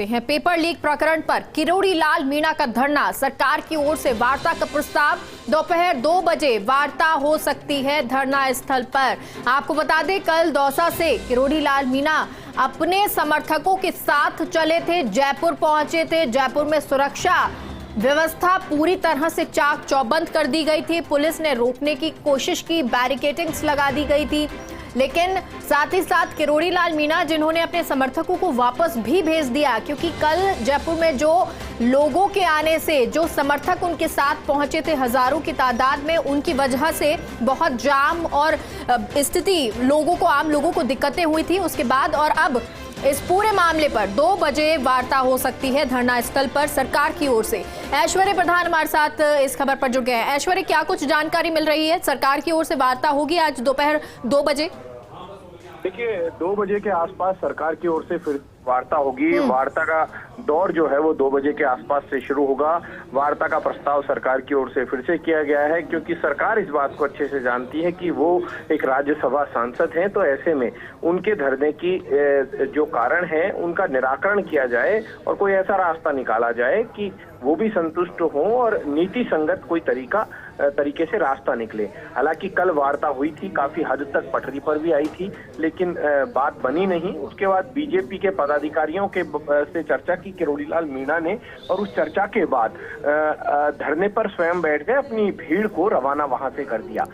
देखते हैं। Paper leak प्रकरण पर किरोड़ी लाल मीणा का धरना, सरकार की ओर से वार्ता का प्रस्ताव। दोपहर 2 बजे वार्ता हो सकती है धरना स्थल पर। आपको बता दें, कल दौसा से किरोड़ी लाल मीणा अपने समर्थकों के साथ चले थे, जयपुर पहुंचे थे। जयपुर में सुरक्षा व्यवस्था पूरी तरह से चाक चौबंद कर दी गई थी। पुलिस ने रोकने की कोशिश की, बैरिकेडिंग्स लगा दी गई थी, लेकिन साथ ही साथ किरोड़ी लाल मीणा जिन्होंने अपने समर्थकों को वापस भी भेज दिया, क्योंकि कल जयपुर में जो लोगों के आने से जो समर्थक उनके साथ पहुंचे थे हजारों की तादाद में, उनकी वजह से बहुत जाम और स्थिति आम लोगों को दिक्कतें हुई थी उसके बाद। और अब इस पूरे मामले पर 2 बजे वार्ता हो सकती है धरना स्थल पर सरकार की ओर से। ऐश्वर्य प्रधान हमारे साथ इस खबर पर जुड़ गए हैं। ऐश्वर्य, क्या कुछ जानकारी मिल रही है? सरकार की ओर से वार्ता होगी आज दोपहर 2 बजे? देखिए, 2 बजे के आसपास सरकार की ओर से फिर वार्ता होगी। वार्ता का दौर जो है वो 2 बजे के आसपास से शुरू होगा। वार्ता का प्रस्ताव सरकार की ओर से फिर से किया गया है, क्योंकि सरकार इस बात को अच्छे से जानती है कि वो एक राज्यसभा सांसद हैं, तो ऐसे में उनके धरने की जो कारण है उनका निराकरण किया जाए और कोई ऐसा रास्ता निकाला जाए कि वो भी संतुष्ट हो और नीति संगत कोई तरीके से रास्ता निकले। हालांकि कल वार्ता हुई थी, काफी हद तक पटरी पर भी आई थी, लेकिन बात बनी नहीं। उसके बाद बीजेपी के पदाधिकारियों के से चर्चा की किरोड़ी लाल मीणा ने, और उस चर्चा के बाद धरने पर स्वयं बैठ गए, अपनी भीड़ को रवाना वहां से कर दिया।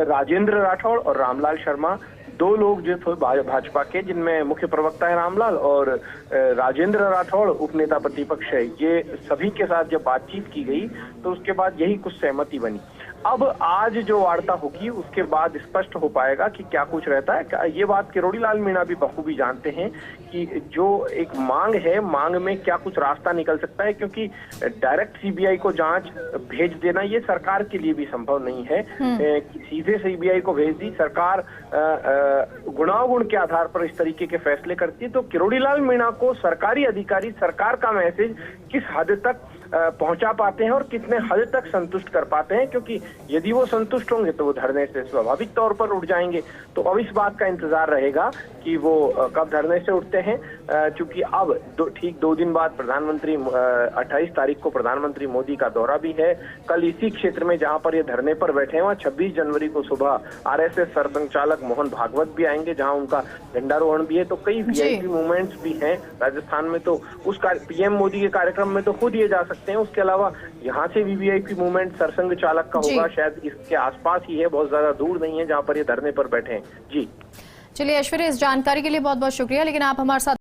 राजेंद्र राठौड़ और रामलाल शर्मा, 2 लोग जो थे भाजपा के, जिनमें मुख्य प्रवक्ता है रामलाल और राजेंद्र राठौड़ उपनेता प्रतिपक्ष है, ये सभी के साथ जब बातचीत की गई तो उसके बाद यही कुछ सहमति बनी। अब आज जो वार्ता होगी उसके बाद स्पष्ट हो पाएगा कि क्या कुछ रहता है। ये बात किरोड़ी लाल मीणा भी बखूबी जानते हैं कि जो एक मांग है, मांग में क्या कुछ रास्ता निकल सकता है, क्योंकि डायरेक्ट सीबीआई को जांच भेज देना ये सरकार के लिए भी संभव नहीं है कि सीधे सीबीआई को भेज दी। सरकार गुणावगुण के आधार पर इस तरीके के फैसले करती है, तो किरोड़ी लाल मीणा को सरकारी अधिकारी सरकार का मैसेज किस हद तक पहुंचा पाते हैं और कितने हद तक संतुष्ट कर पाते हैं, क्योंकि यदि वो संतुष्ट होंगे तो वो धरने से स्वाभाविक तौर पर उठ जाएंगे। तो अब इस बात का इंतजार रहेगा कि वो कब धरने से उठते हैं, क्योंकि अब ठीक 2 दिन बाद प्रधानमंत्री 28 तारीख को प्रधानमंत्री मोदी का दौरा भी है। कल इसी क्षेत्र में जहां पर ये धरने पर बैठे हैं, वहां 26 जनवरी को सुबह आरएसएस सरसंघचालक मोहन भागवत भी आएंगे, जहां उनका झंडारोहण भी है। तो कई वीआईपी मूवमेंट्स भी हैं राजस्थान में, तो उस पीएम मोदी के कार्यक्रम में तो खुद ये जा सकते हैं। उसके अलावा यहाँ से भी वीआईपी मूवमेंट सरसंघ चालक का होगा, शायद इसके आसपास ही है, बहुत ज्यादा दूर नहीं है जहाँ पर ये धरने पर बैठे हैं। जी चलिए ऐश्वर्य, इस जानकारी के लिए बहुत बहुत शुक्रिया। लेकिन आप हमारे साथ